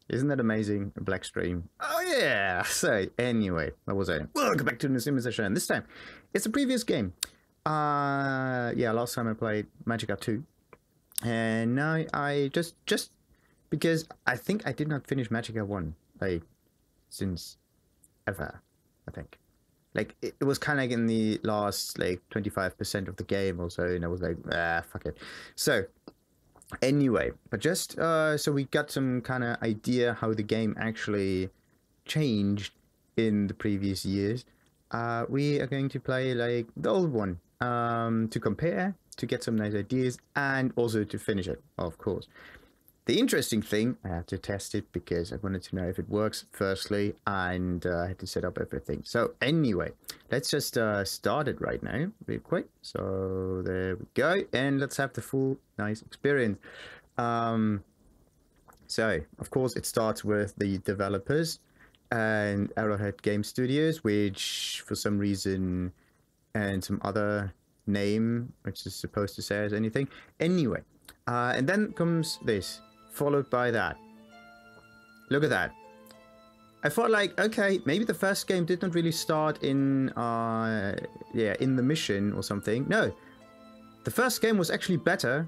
Isn't that amazing? A black screen. Oh yeah! So, anyway, what was I? Welcome back to the sim session. This time, it's a previous game. Yeah, last time I played Magicka 2. And now I just because I think I did not finish Magicka 1, like, since ever, I think. Like, it was kind of like in the last, like, 25% of the game or so, and I was like, fuck it. So, anyway, but just so we got some kind of idea how the game actually changed in the previous years, we are going to play like the old one to compare, to get some nice ideas, and also to finish it, of course. The interesting thing, I had to test it because I wanted to know if it works firstly, and I had to set up everything. So anyway, let's just start it right now, real quick. So there we go, and let's have the full nice experience. So of course it starts with the developers and Arrowhead Game Studios, which for some reason and some other name which is supposed to say as anything. Anyway, and then comes this, followed by that. Look at that. I thought like, okay, maybe the first game did not really start in in the mission or something. No, the first game was actually better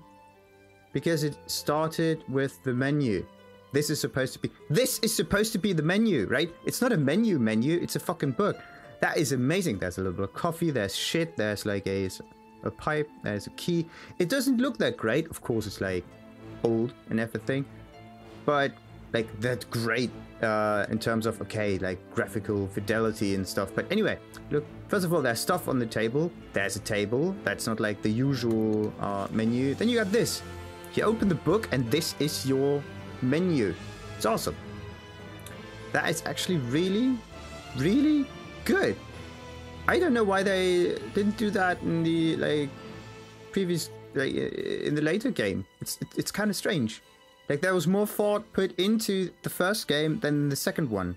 because it started with the menu. This is supposed to be the menu, right? It's not a menu, it's a fucking book. That is amazing. There's a little bit of coffee, there's shit, there's like a pipe, there's a key. It doesn't look that great. Of course, it's like old and everything, but like that's great in terms of, okay, like graphical fidelity and stuff. But anyway, look, first of all, there's stuff on the table. There's a table. That's not like the usual menu. Then you got this. You open the book and this is your menu. It's awesome. That is actually really, really good. I don't know why they didn't do that in the like previous, like in the later game. It's kind of strange. Like there was more thought put into the first game than the second one.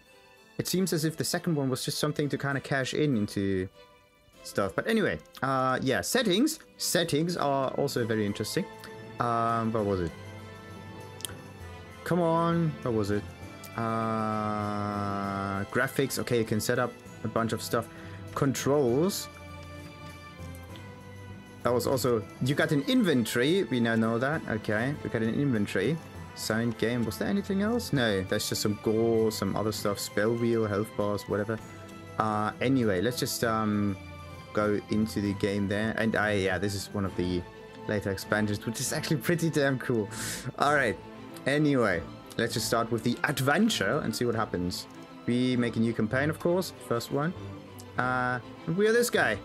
It seems as if the second one was just something to kind of cash into stuff. But anyway, yeah, settings are also very interesting. What was it? Come on, what was it? Graphics. Okay, you can set up a bunch of stuff. Controls. That was also, you got an inventory. We now know that. Okay, we got an inventory. Sound game. Was there anything else? No, that's just some gore, some other stuff. Spell wheel, health bars, whatever. Anyway, let's just go into the game there. And yeah, this is one of the later expansions, which is actually pretty damn cool. All right. Anyway, let's just start with the adventure and see what happens. We make a new campaign, of course. First one. We are this guy.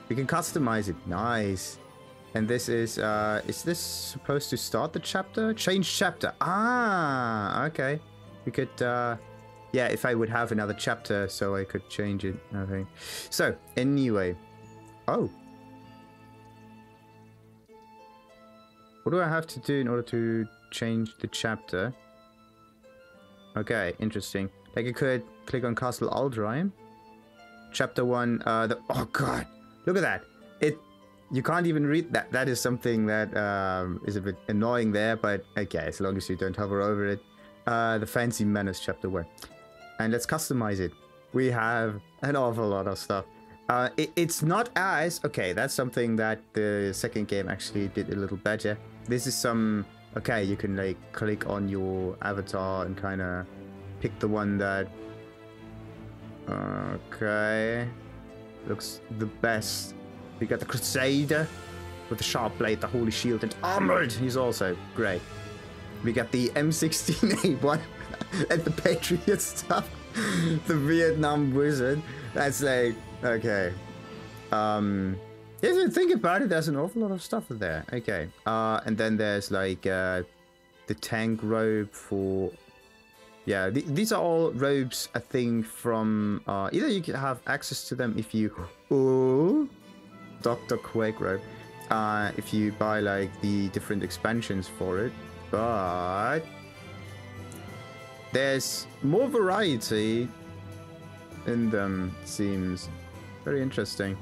We can customize it. Nice. And this is this supposed to start the chapter? Change chapter. Ah, okay. We could, yeah, if I would have another chapter so I could change it. Okay. So, anyway. Oh. What do I have to do in order to change the chapter? Okay, interesting. Like I could click on Castle Aldrheim. Chapter 1, oh god, look at that. You can't even read that. That is something that is a bit annoying there, but okay, as long as you don't hover over it. The Fancy Menace, Chapter 1. And let's customize it. We have an awful lot of stuff. It's not as, okay, that's something that the second game actually did a little better. This is some, okay, you can like click on your avatar and kind of pick the one that, okay, looks the best. We got the Crusader with the sharp blade, the holy shield, and armored. He's also great. We got the M16A1 and the Patriot stuff. The Vietnam Wizard. That's like, okay. If you think about it, there's an awful lot of stuff there. Okay. And then there's like the tank robe for, yeah, these are all robes, I think, from either you can have access to them if you Dr. Quake robe, if you buy like the different expansions for it, but there's more variety in them. Seems very interesting.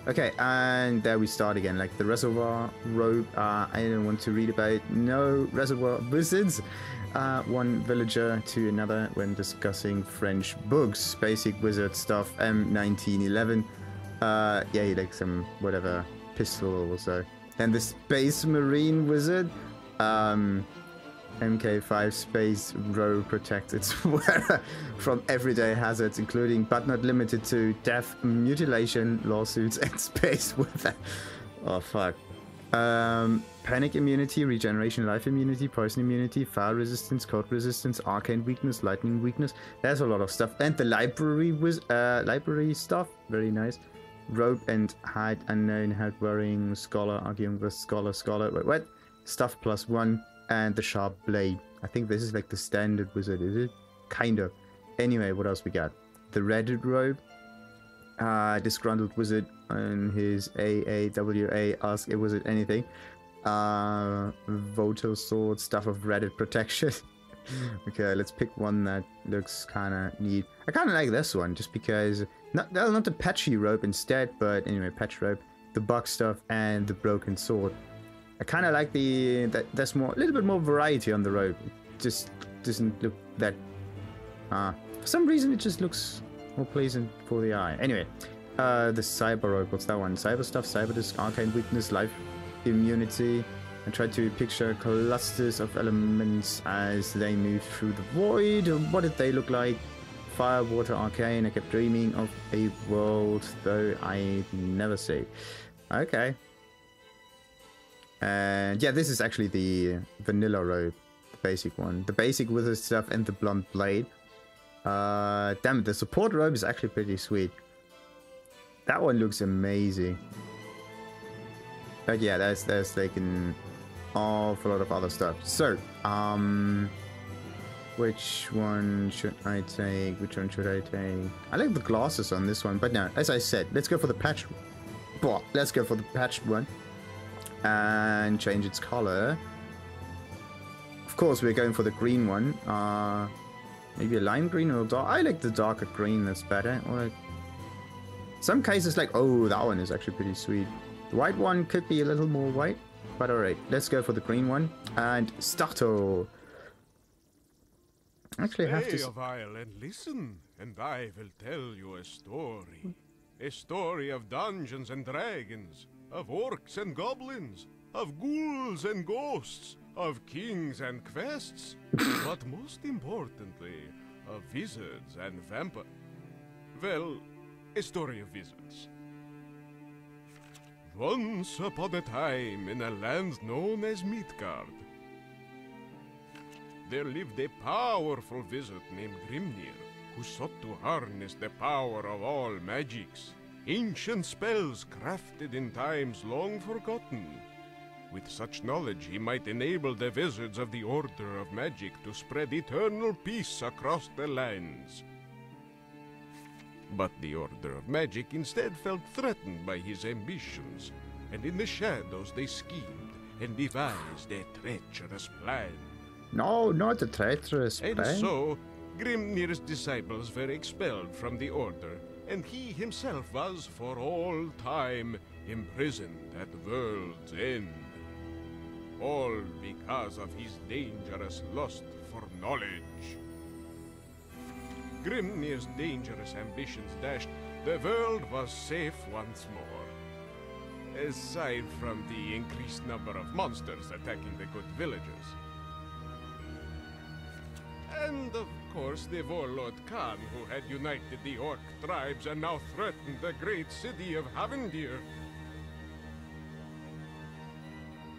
Okay, and there we start again. Like the reservoir robe, I don't want to read about no reservoir wizards. One villager to another when discussing French books. Basic wizard stuff, M1911. Yeah, like some whatever pistol or so. Then the Space Marine wizard, MK5 Space Row protects its wearer from everyday hazards, including but not limited to death, mutilation, lawsuits, and space weather. Oh fuck. Panic immunity, regeneration, life immunity, poison immunity, fire resistance, cold resistance, arcane weakness, lightning weakness. There's a lot of stuff. And the library stuff, very nice. Robe and hide unknown, head wearing, scholar, arguing with scholar. Wait, what? Stuff +1. And the sharp blade. I think this is like the standard wizard, is it? Kind of. Anyway, what else we got? The Reddit robe. Disgruntled wizard on his AAWA. Ask a wizard anything. Voto sword. Stuff of Reddit protection. Okay, let's pick one that looks kind of neat. I kind of like this one just because... Not the patchy robe instead, but anyway, patch robe. The bug stuff and the broken sword. I kind of like there's a little bit more variety on the robe. It just doesn't look that... for some reason it just looks more pleasant for the eye. Anyway, the cyber robe, what's that one? Cyber stuff, cyber disc, arcane weakness, life immunity. I tried to picture clusters of elements as they move through the void. What did they look like? Fire, water, arcane. I kept dreaming of a world, though I never see. Okay. And yeah, this is actually the vanilla robe, the basic one. The basic wizard stuff and the blunt blade. Damn it, the support robe is actually pretty sweet. That one looks amazing. But yeah, there's like an awful lot of other stuff. So, which one should I take? Which one should I take? I like the glasses on this one, but no, as I said, let's go for the patched. Let's go for the patched one. And change its color. Of course, we're going for the green one. Maybe a lime green or dark. I like the darker green. That's better. Or like some cases, like that one is actually pretty sweet. The white one could be a little more white, but all right. Let's go for the green one and starto. Actually, I have to. Stay a while and listen, and I will tell you a story. A story of Dungeons and Dragons. Of orcs and goblins, of ghouls and ghosts, of kings and quests, but most importantly, of wizards and vampires. Well, a story of wizards. Once upon a time, in a land known as Midgard, there lived a powerful wizard named Grimnir, who sought to harness the power of all magics. Ancient spells crafted in times long forgotten. With such knowledge, he might enable the wizards of the Order of Magic to spread eternal peace across the lands. But the Order of Magic instead felt threatened by his ambitions, and in the shadows they schemed and devised a treacherous plan. No, not a treacherous plan. And so, Grimnir's disciples were expelled from the Order, and he himself was, for all time, imprisoned at the world's end. All because of his dangerous lust for knowledge. Grimnir's dangerous ambitions dashed, the world was safe once more. Aside from the increased number of monsters attacking the good villagers. And of course the warlord Khan, who had united the orc tribes and now threatened the great city of Havendir.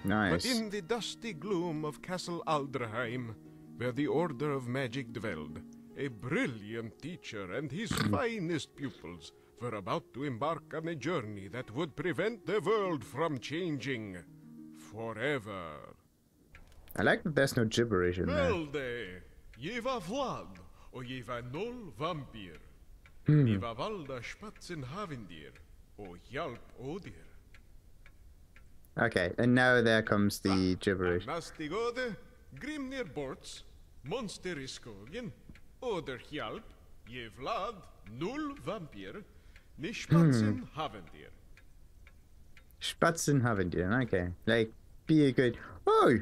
Nice. But in the dusty gloom of Castle Aldraheim, where the Order of Magic dwelled, a brilliant teacher and his finest pupils were about to embark on a journey that would prevent the world from changing forever. I like that there's no gibberish in there. Je var Vlad, og je var noll vampyr. Je var valda spatsen Havendir, og hjalp Odir. Okay, and now there comes the gibberish. Nastigode, Grimnir borts, monster i skogen, Oder hjalp, je Vlad, null vampyr, ni spatsen Havendir. Spatzen haben die. Okay. Like, be a good... Oh!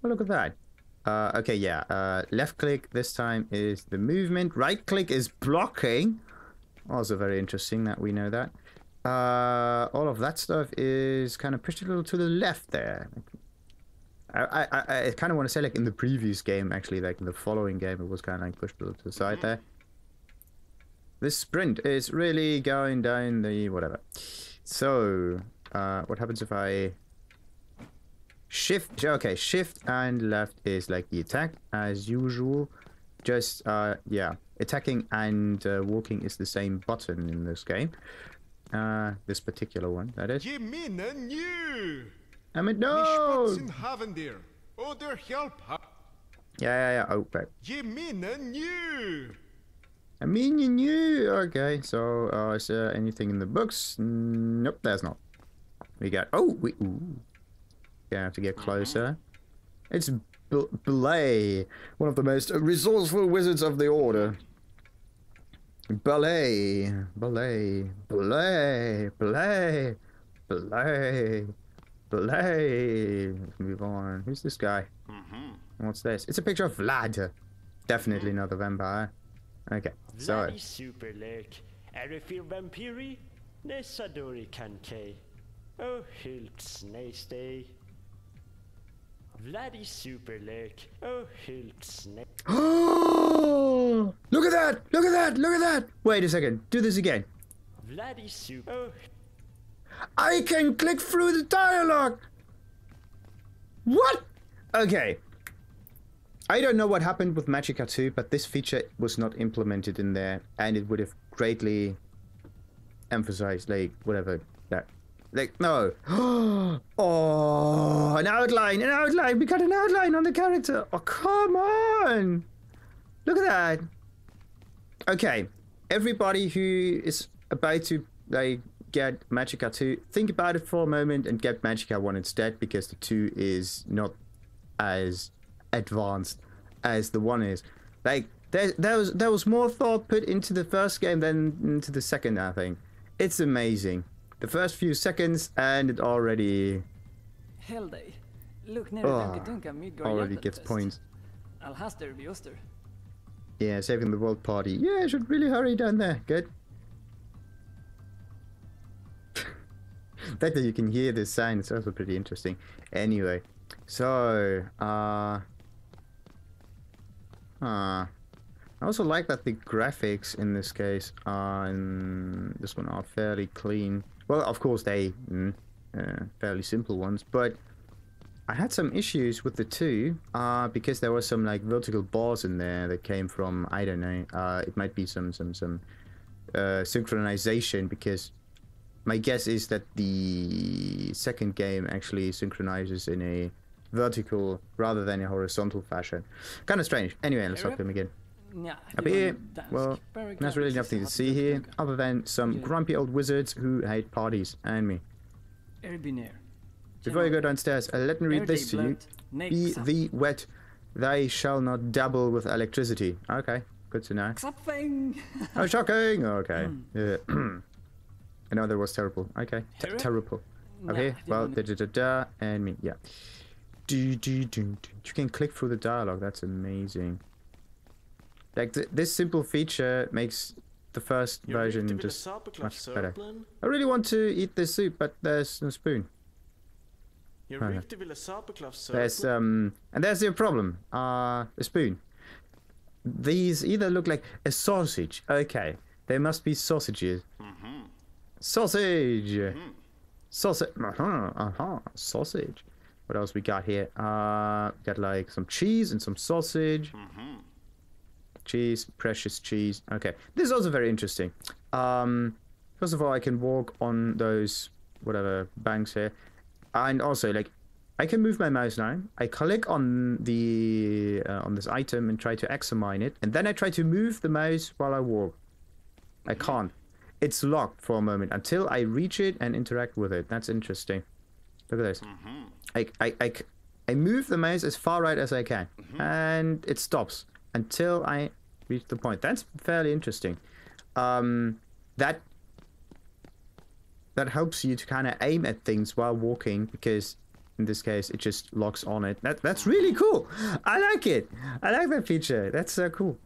Oh, look at that. Okay, yeah. Left click this time is the movement. Right click is blocking. Also very interesting that we know that. All of that stuff is kind of pushed a little to the left there. I kind of want to say, like, in the previous game, actually, like in the following game, it was kind of like pushed a little to the side there. This sprint is really going down the whatever. So, what happens if I shift? Okay, shift and left is like the attack as usual. Just, yeah, attacking and walking is the same button in this game. This particular one, that is. I mean, no! Yeah. Oh, right. I mean, you knew. Okay, so is there anything in the books? Nope, there's not. We got. Oh, we. Ooh. Yeah, have to get closer. It's Belay, one of the most resourceful wizards of the order. Belay. Let's move on. Who's this guy? What's this? It's a picture of Vlad. Definitely not the vampire. Okay, so. Vladi superlek. Erifir vampiri. Nesadori kankei. Oh, Hult Snaystay. Vladi superlek. Oh, Hult Snake. Oh! Look at that! Look at that! Look at that! Wait a second. Do this again. Vladi super. Oh. I can click through the dialogue! What? Okay. I don't know what happened with Magicka 2, but this feature was not implemented in there, and it would have greatly emphasized, like, whatever, that. Like, no. Oh, an outline, an outline. We got an outline on the character. Oh, come on. Look at that. Okay. Everybody who is about to, like, get Magicka 2, think about it for a moment and get Magicka 1 instead, because the 2 is not as advanced as the 1 is. Like, there was more thought put into the first game than into the second, I think. It's amazing. The first few seconds and it already already gets points. Yeah, saving the world party. Yeah, I should really hurry down there. Good. The fact that you can hear this sound is also pretty interesting. Anyway, so I also like that the graphics in this case in this one are fairly clean. Well, of course they fairly simple ones, but I had some issues with the 2 because there was some like vertical bars in there that came from, I don't know, it might be some synchronization, because my guess is that the second game actually synchronizes in a vertical rather than a horizontal fashion. Kind of strange. Anyway, let's talk to him again. Up here, well, there's really nothing to see here other than some grumpy old wizards who hate parties and me. Before you go downstairs, let me read this to you. Be thee wet, they shall not dabble with electricity. Okay, good to know. Oh, shocking! Okay. I know that was terrible. Okay, terrible. Up here, well, and me, yeah. You can click through the dialogue, that's amazing. Like, this simple feature makes the first version just much better. I really want to eat this soup, but there's no spoon. There's, and there's the problem. A spoon. These either look like a sausage. Okay, they must be sausages. Sausage! Sausage! Sausage. What else we got here? Got like some cheese and some sausage. Cheese, precious cheese. Okay, this is also very interesting. First of all, I can walk on those whatever banks here, and also like I can move my mouse now. I click on the on this item and try to examine it, and then I try to move the mouse while I walk. I can't. It's locked for a moment until I reach it and interact with it. That's interesting. Look at this. I move the mouse as far right as I can, and it stops until I reach the point. That's fairly interesting. That that helps you to kind of aim at things while walking, because in this case it just locks on it. That's really cool. I like it. I like that feature. That's so cool.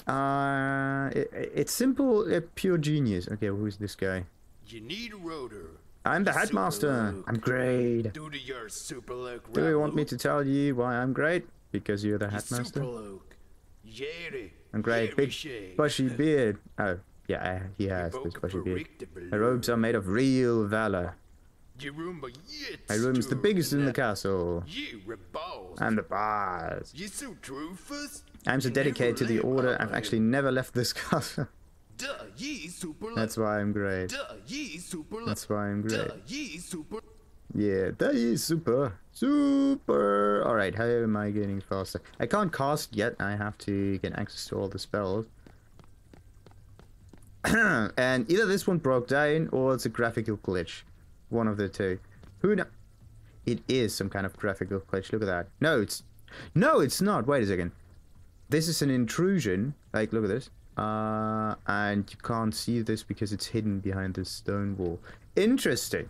It's simple, pure genius. Okay, who's this guy? You need a rotor. I'm the headmaster. I'm great. Due to your super look. Do you want me to tell you why I'm great? Because you're the headmaster. Super look. Yeri. I'm great. Big bushy beard. Oh, yeah, he has this bushy beard. My robes are made of real valor. My room's the biggest in the castle. I'm the boss. I'm so dedicated to the order, I've actually never left this castle. That's why I'm great. That's why I'm great. Yeah, that is super. Super! Alright, how am I getting faster? I can't cast yet, I have to get access to all the spells. And either this one broke down, or it's a graphical glitch. One of the two. Who knows? It is some kind of graphical glitch, look at that. No, it's not. Wait a second. This is an intrusion. Like, look at this. And you can't see this because it's hidden behind this stone wall. Interesting.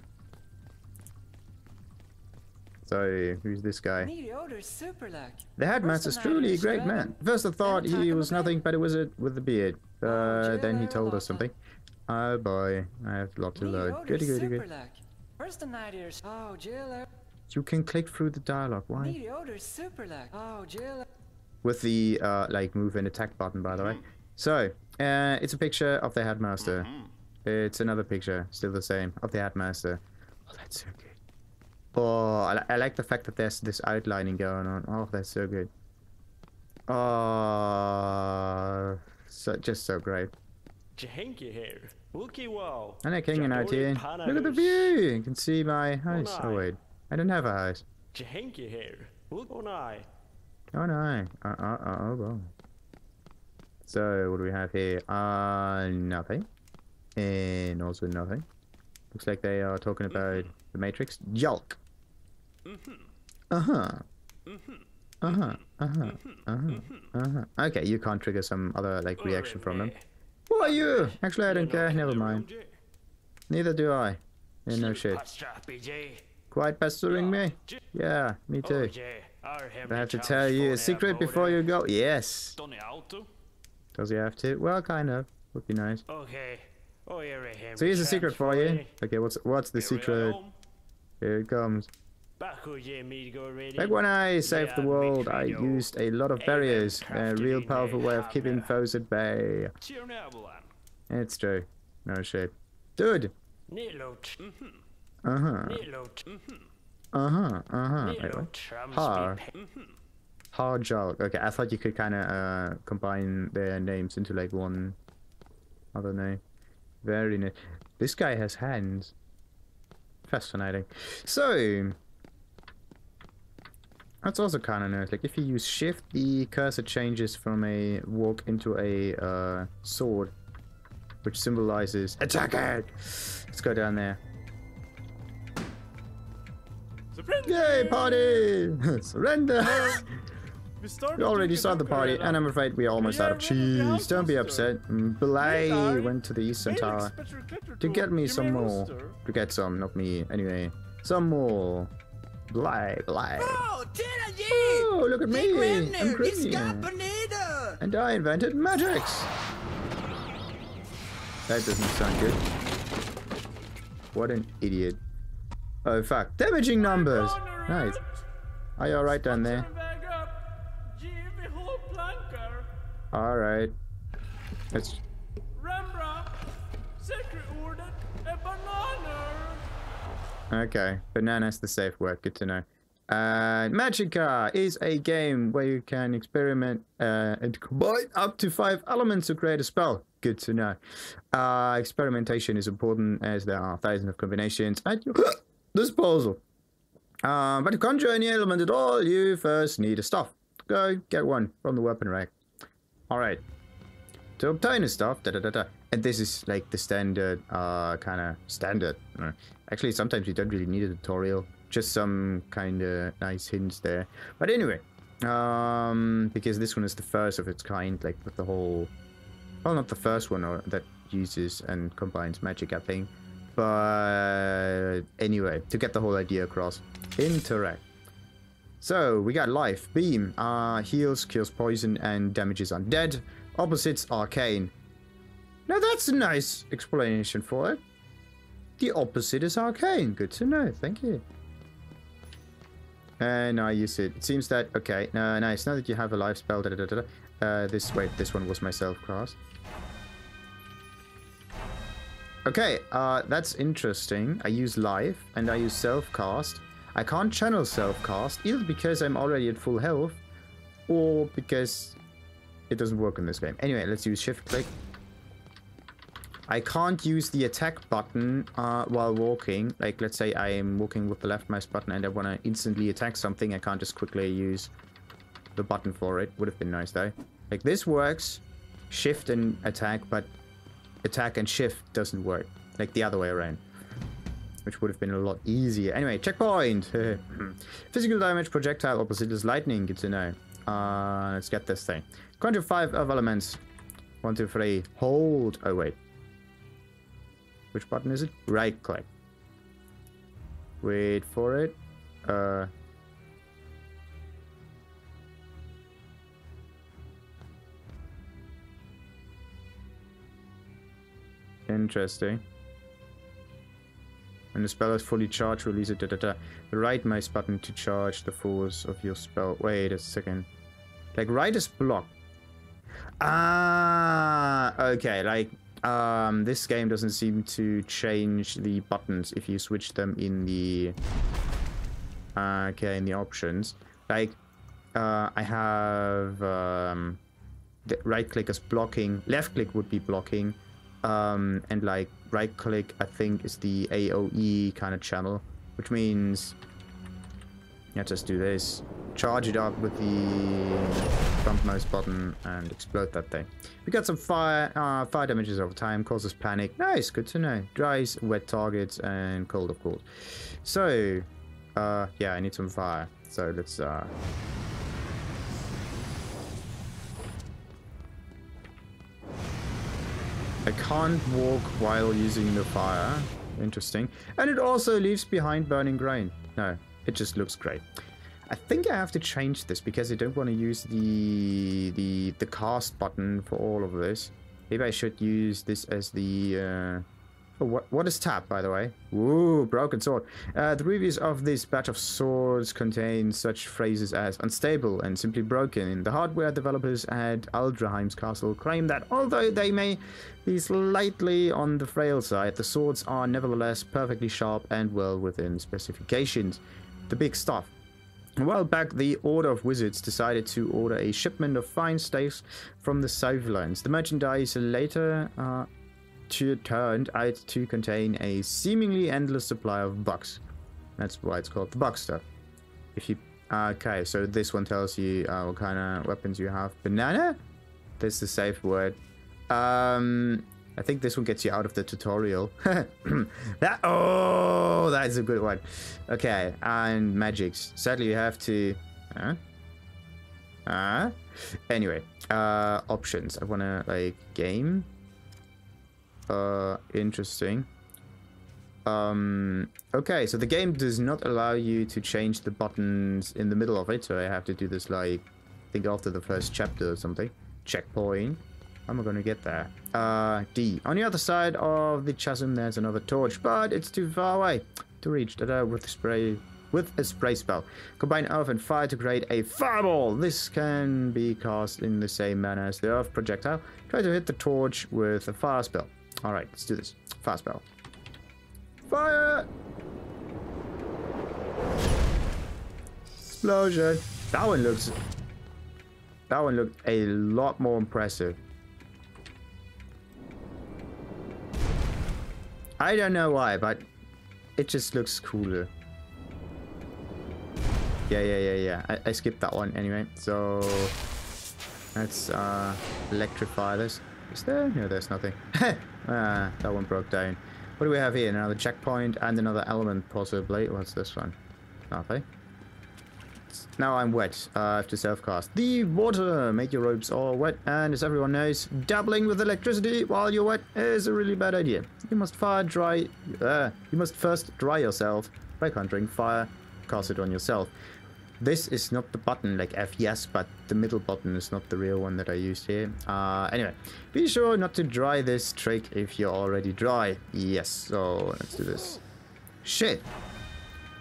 So, who's this guy? The headmaster's truly a great man. First I thought he was nothing but a wizard with a beard. Then he told us something. Oh boy, I have a lot to learn. Goody. You can click through the dialogue. Why? With the like move and attack button, by the way. So, it's a picture of the headmaster. It's another picture, still the same, of the headmaster. Oh, that's so good. Oh, I like the fact that there's this outlining going on. Oh, that's so good. Oh, just so great. Janky here. Wookie wow. And I'm hanging out here. Look at the view. You can see my house. Oh wait, I don't have a house. Janky here. Oh no. Oh no. Oh well. So what do we have here? Nothing. And also nothing. Looks like they are talking about the Matrix. Yulk. Okay, you can't trigger some other like reaction from them. Who are you? Actually, I don't care. Never mind. Neither do I. Yeah, no shit. Quite pestering me? Yeah, me too. I have to tell you a secret before you go. Yes. Does he have to? Well, kind of. Would be nice. So here's a secret for you. Okay, what's the secret? Here it comes. Back when I saved the world, I used a lot of barriers. A real powerful way of keeping foes at bay. It's true. No shit. Dude! Wait, what? Harjal. Okay, I thought you could kind of combine their names into like one other name. Very nice. This guy has hands. Fascinating. So, that's also kind of nice. Like, if you use shift, the cursor changes from a walk into a sword, which symbolizes attack it. Let's go down there. Surrender! Yay, party! Surrender! We already started the party, and I'm afraid we're almost out of cheese. Don't be upset. Belay went to the Eastern Tower to get me some more. To get some, not me. Anyway, some more. Belay. Oh, look at me! I'm crazy. And I invented magics. That doesn't sound good. What an idiot. Oh fuck. Damaging numbers! Nice. Are you alright down there? Alright. Let's... Okay. Banana's the safe word. Good to know. Magicka is a game where you can experiment and combine up to 5 elements to create a spell. Good to know. Experimentation is important as there are thousands of combinations at your disposal. But to conjure any element at all, you first need a stuff. Go get one from the weapon rack. Alright. To obtain a stuff, and this is like the standard, kind of standard. Actually, sometimes you don't really need a tutorial. Just some kind of nice hints there. But anyway, because this one is the first of its kind, like with the whole... Well, not the first one that uses and combines Magicka thing. But anyway, to get the whole idea across. Interact. So, we got life. Beam. Heals, kills poison, and damages undead. Opposites, arcane. Now that's a nice explanation for it. The opposite is arcane. Good to know. Thank you. And I use it. It seems that... Okay, nice. Now that you have a life spell... this one was my self-cast. Okay, that's interesting. I use life and I use self-cast. I can't channel self-cast, either because I'm already at full health, or because it doesn't work in this game. Anyway, let's use shift-click. I can't use the attack button while walking. Like, let's say I am walking with the left mouse button and I want to instantly attack something. I can't just quickly use the button for it. Would have been nice, though. Like, this works. Shift and attack, but attack and shift doesn't work. Like, the other way around. Which would have been a lot easier. Anyway, checkpoint! Physical damage, projectile, opposite is lightning. Good to know. Let's get this thing. Conjure 5 of elements. 1, 2, 3. Hold. Oh, wait. Which button is it? Right click. Wait for it. Interesting. When the spell is fully charged, release it. The right mouse button to charge the force of your spell. Wait a second. Like, right is block. Okay. Like, this game doesn't seem to change the buttons if you switch them in the... okay, in the options. Like, I have... the right click is blocking. Left click would be blocking. And like right click I think is the AoE kind of channel, which means let's just do this, charge it up with the front mouse button and explode that thing. We got some fire damages over time, causes panic. Nice, good to know. Dries, wet targets, and cold of course. So yeah, I need some fire, so let's I can't walk while using the fire. Interesting. And it also leaves behind burning grain. No, it just looks great. I think I have to change this because I don't want to use the cast button for all of this. Maybe I should use this as the... Oh, what is tab, by the way? Ooh, broken sword. The reviews of this batch of swords contain such phrases as unstable and simply broken. The hardware developers at Aldraheim's castle claim that although they may be slightly on the frail side, the swords are nevertheless perfectly sharp and well within specifications. The big stuff. A while back, the Order of Wizards decided to order a shipment of fine staves from the Southlands. The merchandise later... turned out to contain a seemingly endless supply of bugs. That's why it's called the bug stuff. If you... okay, so this one tells you what kind of weapons you have. Banana? That's the safe word. I think this one gets you out of the tutorial. Oh, that's a good one. Okay, and magics. Sadly, you have to... Anyway, options. I want to, like, game... interesting. Okay, so the game does not allow you to change the buttons in the middle of it, so I have to do this like, I think after the first chapter or something. Checkpoint. How am I gonna get there? D. On the other side of the chasm there's another torch, but it's too far away to reach. With a spray spell. Combine earth and fire to create a fireball. This can be cast in the same manner as the earth projectile. Try to hit the torch with a fire spell. Alright, let's do this. Fire spell. Fire! Explosion. That one looked a lot more impressive. I don't know why, but it just looks cooler. Yeah. I skipped that one anyway. So let's electrify this. Is there? No, there's nothing. That one broke down. What do we have here? Another checkpoint and another element, possibly. What's this one? Nothing. now I'm wet. I have to self-cast. The water make your robes all wet, and as everyone knows, dabbling with electricity while you're wet is a really bad idea. You must first dry yourself by conjuring fire. Cast it on yourself. This is not the button like F, yes, but the middle button is not the real one that I used here. Anyway, be sure not to dry this trick if you're already dry. Yes, so let's do this. Shit!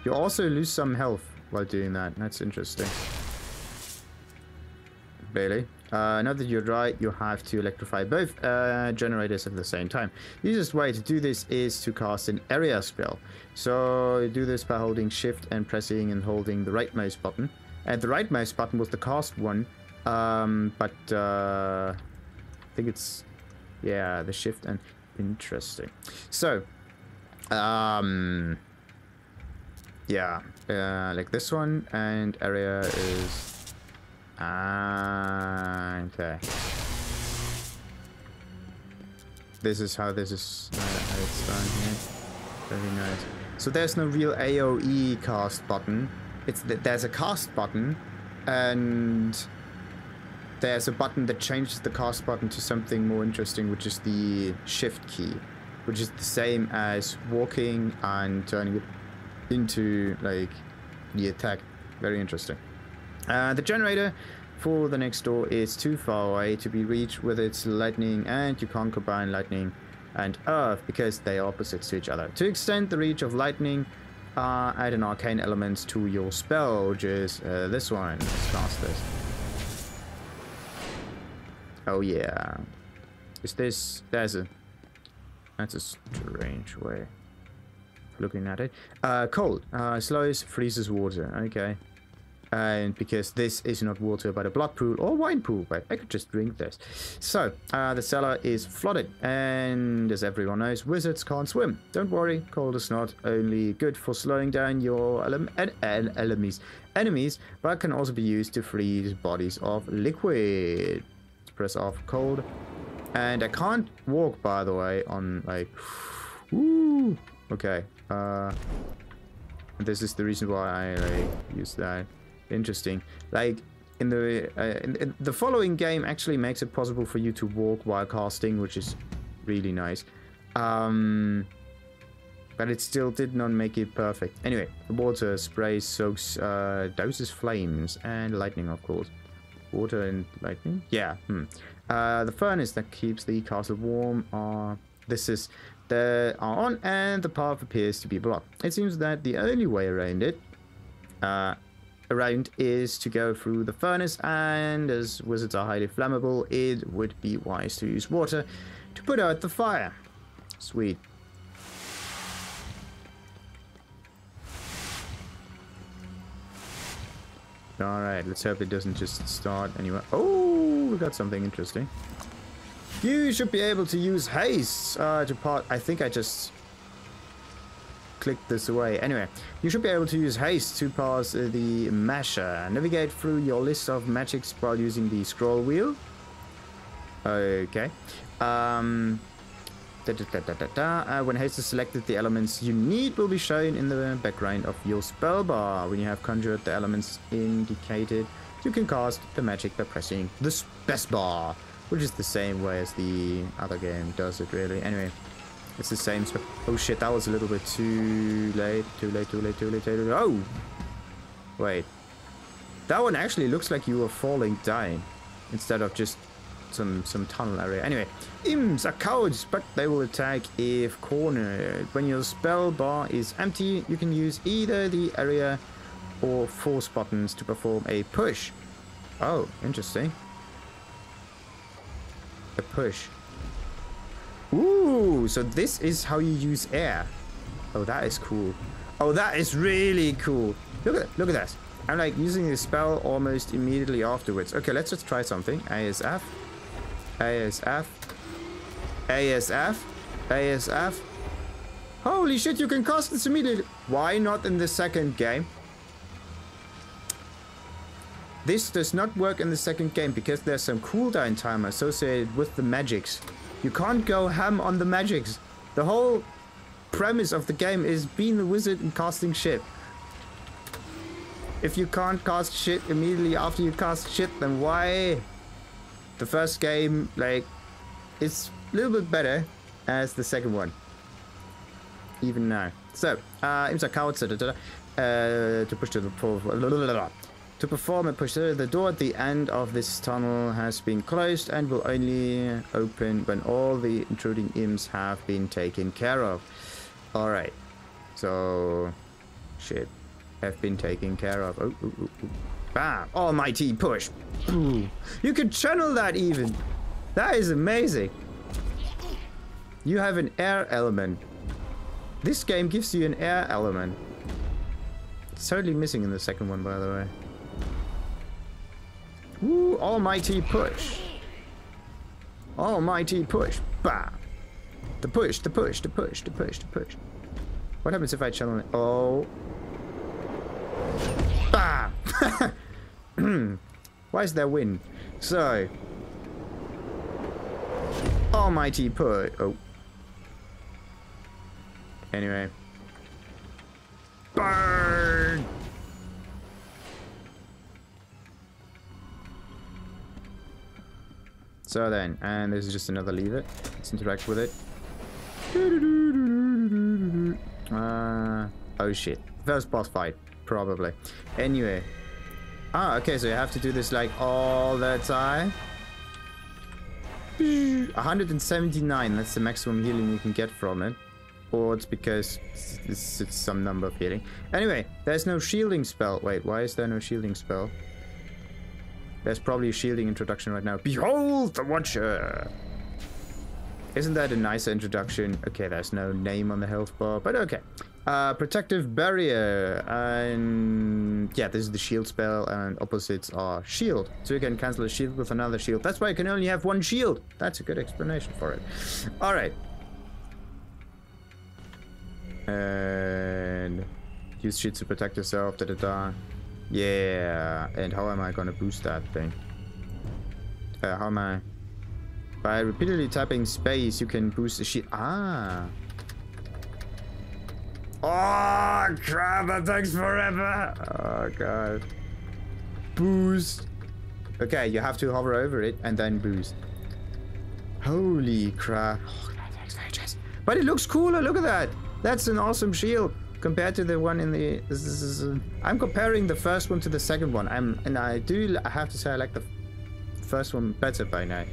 You also lose some health while doing that. That's interesting. Really? Now that you're dry, you have to electrify both generators at the same time. The easiest way to do this is to cast an area spell. So you do this by holding shift and pressing and holding the right mouse button. And the right mouse button was the cast one, but I think it's, yeah, the shift and interesting. So, yeah, like this one, and area is okay. This is how this is how it's done here. Very nice. So there's no real AoE cast button. There's a cast button, and there's a button that changes the cast button to something more interesting, which is the shift key, which is the same as walking and turning it into like the attack. Very interesting. The generator for the next door is too far away to be reached with its lightning, and you can't combine lightning and earth because they are opposites to each other. To extend the reach of lightning, add an arcane element to your spell, which is this one. Let's cast this. Oh yeah. Is this... that's a strange way of looking at it. Cold. Slows, freezes water. Okay. And because this is not water but a blood pool or wine pool, but I could just drink this. So, the cellar is flooded, and as everyone knows, wizards can't swim. Don't worry, cold is not only good for slowing down your enemies, but can also be used to freeze bodies of liquid. Let's press off cold. And I can't walk, by the way, on like... Woo! Okay. This is the reason why I like use that. Interesting. Like in the following game actually makes it possible for you to walk while casting, which is really nice. But it still did not make it perfect. Anyway, the water spray soaks, doses flames and lightning, of course. Water and lightning? Yeah. The furnace that keeps the castle warm are on, and the path appears to be blocked. It seems that the only way around it is to go through the furnace, and as wizards are highly flammable, it would be wise to use water to put out the fire. Sweet. Alright, let's hope it doesn't just start anywhere. Oh, we got something interesting. You should be able to use haste to part... I think I just clicked this away. Anyway, you should be able to use haste to pass the masher. Navigate through your list of magics while using the scroll wheel. Okay. When haste is selected, the elements you need will be shown in the background of your spell bar. When you have conjured the elements indicated, you can cast the magic by pressing the space bar, which is the same way as the other game does it, really. Anyway, it's the same. Oh shit, that was a little bit too late. Too late. Oh! Wait. That one actually looks like you were falling down instead of just some tunnel area. Anyway, imps are cowards, but they will attack if cornered. When your spell bar is empty, you can use either the area or force buttons to perform a push. Oh, interesting. A push. Ooh, so this is how you use air. Oh, that is cool. Oh, that is really cool. Look at that. I'm like using the spell almost immediately afterwards. Okay, let's just try something. ASF. Holy shit, you can cast this immediately. Why not in the second game? This does not work in the second game because there's some cooldown timer associated with the magics. You can't go ham on the magics. The whole premise of the game is being the wizard and casting shit. If you can't cast shit immediately after you cast shit, then why? The first game, like, it's a little bit better as the second one. Even now. So, aims are cowards, to push to the to perform a push. The door at the end of this tunnel has been closed and will only open when all the intruding imps have been taken care of. Alright. So, shit. Have been taken care of. Oh, oh, oh, oh. Bam! Almighty push! Ooh. You can channel that even! That is amazing! You have an air element. This game gives you an air element. It's totally missing in the second one, by the way. Woo! Almighty push! Almighty push! Bam! The push, the push, the push, the push, the push. What happens if I channel it? Oh. Bam! Why is there wind? So. Almighty push. Oh. Anyway. Burn! So then, and this is just another lever. Let's interact with it. Oh shit. First boss fight, probably. Anyway. Ah, okay, so you have to do this like all the time. 179, that's the maximum healing you can get from it. Or it's because it's some number of healing. Anyway, there's no shielding spell. Wait, why is there no shielding spell? There's probably a shielding introduction right now. Behold the Watcher! Isn't that a nicer introduction? Okay, there's no name on the health bar, but okay. Protective barrier, and yeah, this is the shield spell, and opposites are shield. So you can cancel a shield with another shield. That's why you can only have one shield. That's a good explanation for it. Alright. And use shit to protect yourself, da-da-da. Yeah, and how am I gonna boost that thing? How am I? By repeatedly tapping space, you can boost the shield. Ah. Oh, crap, that takes forever. Oh, God. Boost. Okay, you have to hover over it and then boost. Holy crap. Oh, that takes ages. But it looks cooler, look at that. That's an awesome shield compared to the one in the... I'm comparing the first one to the second one. And I have to say I like the first one better by now.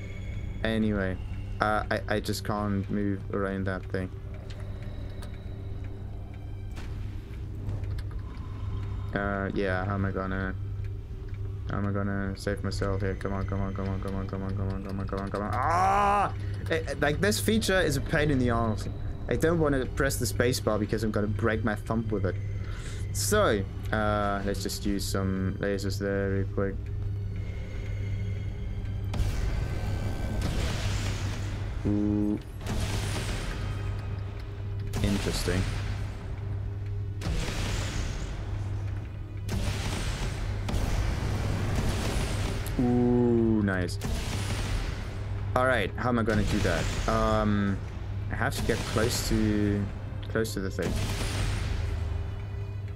Anyway, I just can't move around that thing. Yeah, how am I gonna save myself here? Come on, come on, come on, come on, come on, come on, come on, come on, come on. Ah! Like, this feature is a pain in the arse. I don't want to press the spacebar because I'm gonna break my thumb with it. So, let's just use some lasers there real quick. Ooh. Interesting. Ooh, nice. Alright, how am I gonna do that? I have to get close to the thing.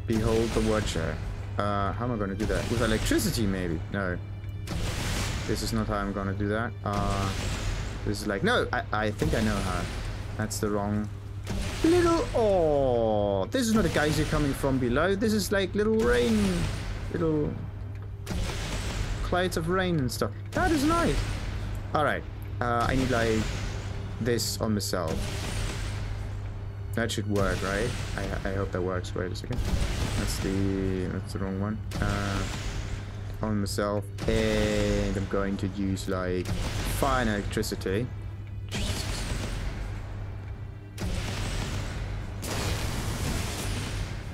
Behold the Watcher. How am I gonna do that? With electricity, maybe? No. This is not how I'm gonna do that. This is like, no, I think I know how. That's the wrong... Oh, this is not a geyser coming from below. This is like little rain. Little clouds of rain and stuff. That is nice. Alright. I need like this on myself. That should work, right? I hope that works. Wait a second. That's the wrong one. On myself, and I'm going to use like fire and electricity. Jesus.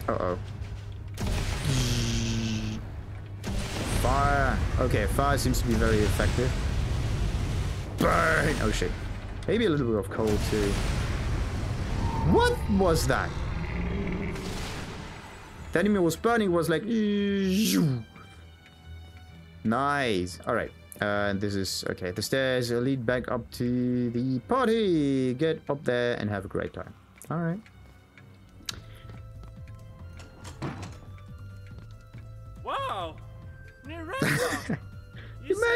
Uh-oh. Fire. Okay, fire seems to be very effective. Burn! Oh shit. Maybe a little bit of cold too. What was that? The enemy was burning, was like... Nice. Alright. This is... Okay, the stairs lead back up to the party. Get up there and have a great time. Alright. What?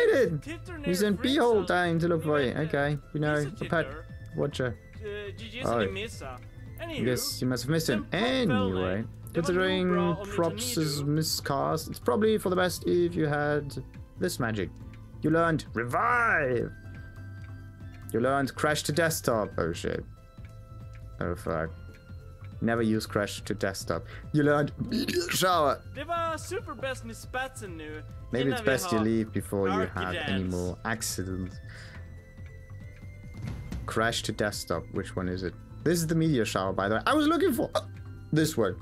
it! He's in B-hole time to look for you. Okay, you know, a pet watcher. Oh. Yes, you must have missed him. Anyway, considering props is miscast, it's probably for the best if you had this magic. You learned Revive! You learned Crash to Desktop. Oh shit. Oh fuck. Never use Crash to Desktop. You learned Shower! Maybe it's best you leave before you have any more accidents. Crash to Desktop. Which one is it? This is the meteor shower, by the way. I was looking for this one.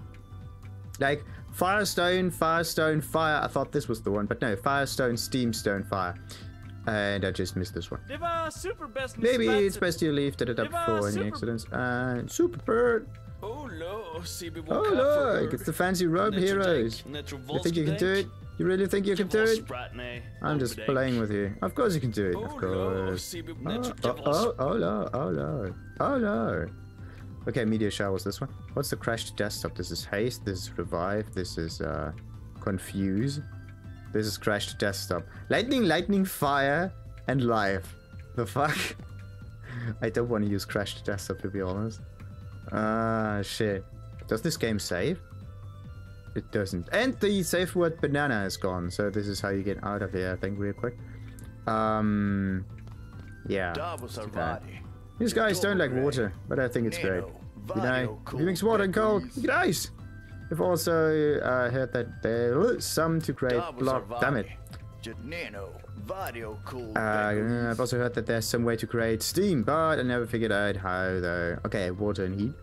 Like, Firestone, Firestone, Fire. I thought this was the one, but no. Firestone, Steamstone, Fire. And I just missed this one. Maybe it's best you leave it up before any accidents. And Super Bird. Oh look, it's the fancy robe heroes. You think you can do it? You really think you can do it? I'm just playing with you. Of course you can do it. Of course. Oh no. Okay, meteor shower was this one. What's the Crash to Desktop? This is Haste. This is Revive. This is Confuse. This is Crash to Desktop. Lightning, Fire, and Life. The fuck? I don't want to use Crash to Desktop, to be honest. Shit. Does this game save? It doesn't. And the safe word banana is gone, so this is how you get out of here, I think, real quick. Yeah. These guys don't like water, but I think it's great. You know, if you mix water and cold, you get ice. I've also heard that there's some to create block. Damn it. I've also heard that there's some way to create steam, but I never figured out how though. Okay, water and heat.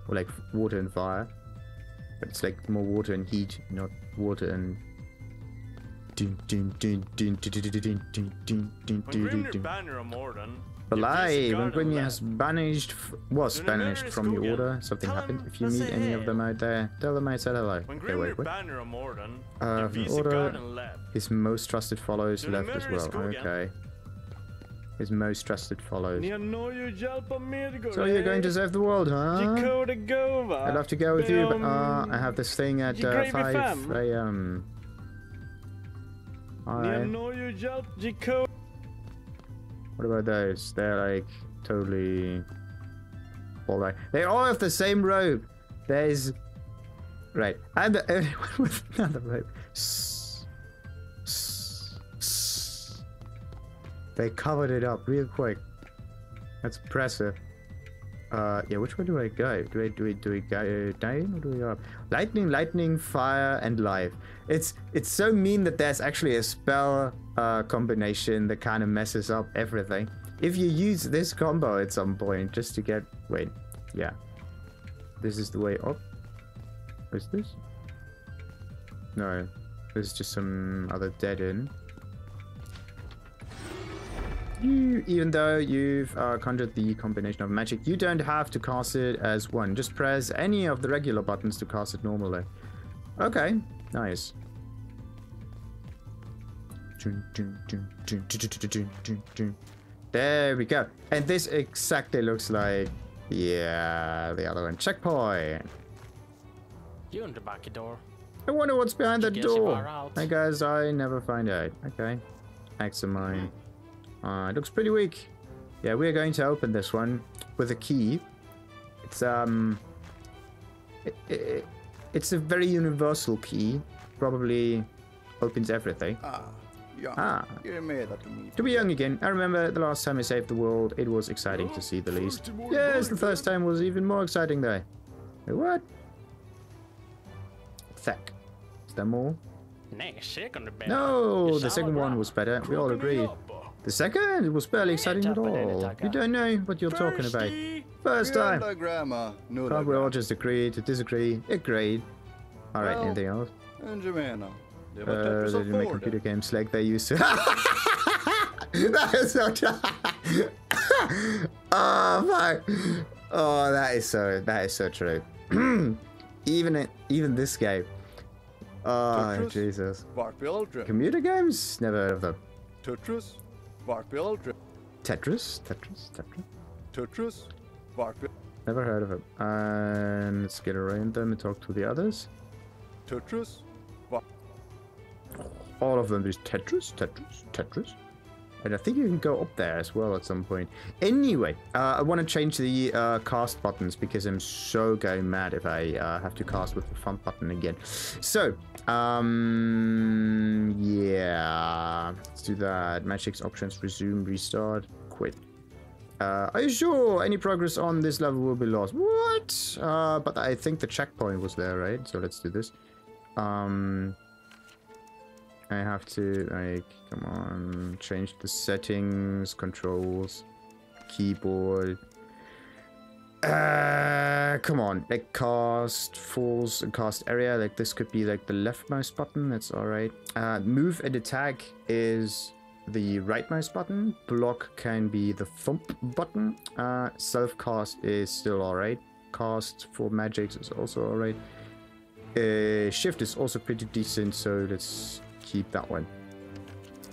Or like water and fire. But it's like more water and heat, not water and... Alive! When Grimnir has was banished from the order, something happened. If you meet any of them out there, tell them I said hello. Okay, wait. From order, his most trusted followers left as well. Okay. His most trusted followers. So you're going to save the world, huh? I'd love to go with you, but I have this thing at 5 AM. What about those? They're like totally all right. They all have the same robe. There's right. I'm the only one with another robe. They covered it up real quick. That's impressive. Yeah, which way do I go? Do we go down or do we go up? Lightning, fire, and life. It's so mean that there's actually a spell combination that kind of messes up everything. If you use this combo at some point just to get... Wait, yeah. This is the way up. What's this? No, this is just some other dead end. Even though you've conjured the combination of magic, you don't have to cast it as one. Just press any of the regular buttons to cast it normally. Okay, nice. There we go. And this exactly looks like, yeah, the other one. Checkpoint. You in the back door. I wonder what's behind that door. I guess I never find out. Okay. Axe of mine. It looks pretty weak. Yeah, we're going to open this one with a key. It's it's a very universal key. Probably opens everything. To be young again. I remember the last time I saved the world. It was exciting to see the least. Yes, the first time was even more exciting though. Wait, what? Thack. Is there more? No, the second one was better. We all agree. The second? It was barely exciting at all. You don't know what you're talking about. First time. Can't we all just agree to disagree? Agreed. Alright, anything else? They didn't make computer games like they used to. That is so oh fuck. Oh, that is so true. even this game. Oh Jesus. Computer games? Never heard of them. Tetris? Never heard of it. Let's get around them and talk to the others. All of them is Tetris. And I think you can go up there as well at some point. Anyway, I want to change the cast buttons because I'm so going mad if I have to cast with the front button again. So, yeah, let's do that. Magic's options, resume, restart, quit. Are you sure any progress on this level will be lost? What? But I think the checkpoint was there, right? So let's do this. I have to, like, come on, change the settings, controls, keyboard. Come on, like cast, falls, and cast area. Like this could be like the left mouse button. That's all right. Move and attack is the right mouse button. Block can be the thumb button. Self cast is still all right. Cast for magics is also all right. Shift is also pretty decent. So let's keep that one.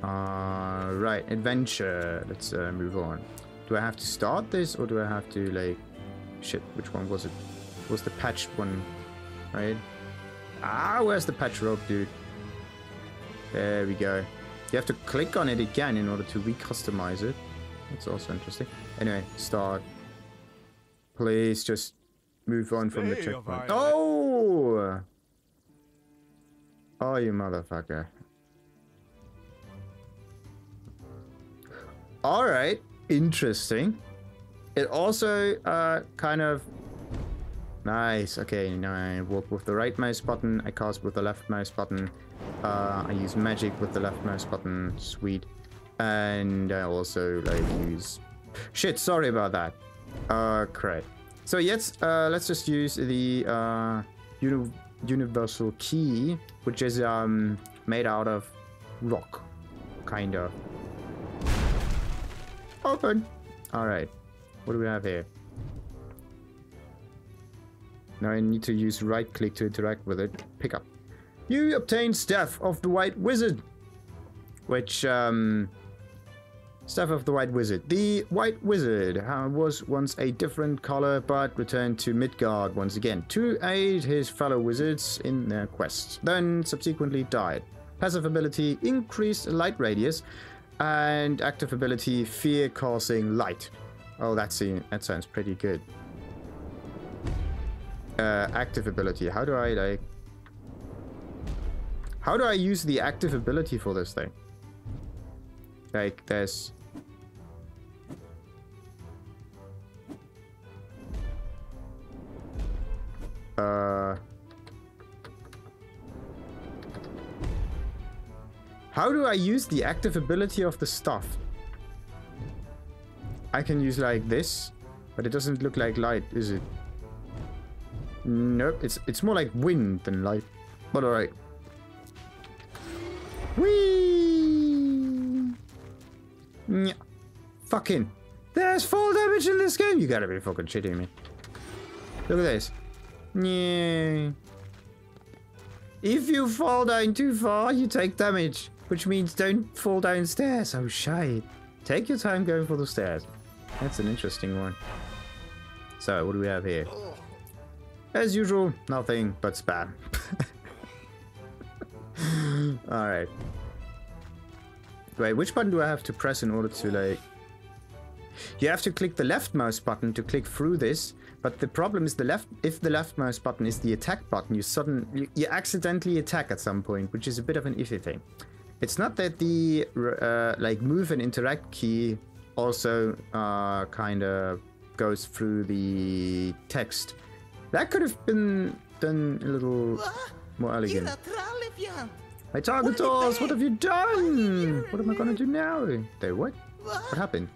Right, adventure. Let's move on. Do I have to start this or do I have to like... Shit, which one was it? It was the patched one, right? Ah, where's the patch rope, dude? There we go. You have to click on it again in order to recustomize it. That's also interesting. Anyway, start. Please just move on from the checkpoint. Oh! Oh, you motherfucker. Alright, interesting. It also kind of... Nice, okay, now I walk with the right mouse button, I cast with the left mouse button, I use magic with the left mouse button, sweet. And I also like use... Shit, sorry about that. Crap. So yes, let's just use the universal key, which is made out of rock, kind of. Open. Alright. What do we have here? Now I need to use right click to interact with it. Pick up. You obtain Staff of the White Wizard. Which, Staff of the White Wizard. The White Wizard was once a different color, but returned to Midgard once again to aid his fellow wizards in their quests. Then subsequently died. Passive ability, increased light radius. And active ability, fear causing light. Oh, that sounds pretty good. Active ability. How do I use the active ability for this thing? Like, there's... How do I use the active ability of the stuff? I can use like this, but it doesn't look like light, is it? Nope, it's more like wind than light. But alright. Whee! Yeah. Fucking. There's fall damage in this game. You gotta be fucking shitting me. Look at this. Yeah. If you fall down too far, you take damage. Which means don't fall downstairs. Oh, shite. Take your time going for the stairs. That's an interesting one. So, what do we have here? As usual, nothing but spam. Alright. Wait, which button do I have to press in order to, like... You have to click the left mouse button to click through this. But the problem is if the left mouse button is the attack button, you accidentally attack at some point, which is a bit of an iffy thing. It's not that the like move and interact key also kind of goes through the text. That could have been done a little more elegant. My targetors, what have you done? What am I gonna do now? They what? What happened?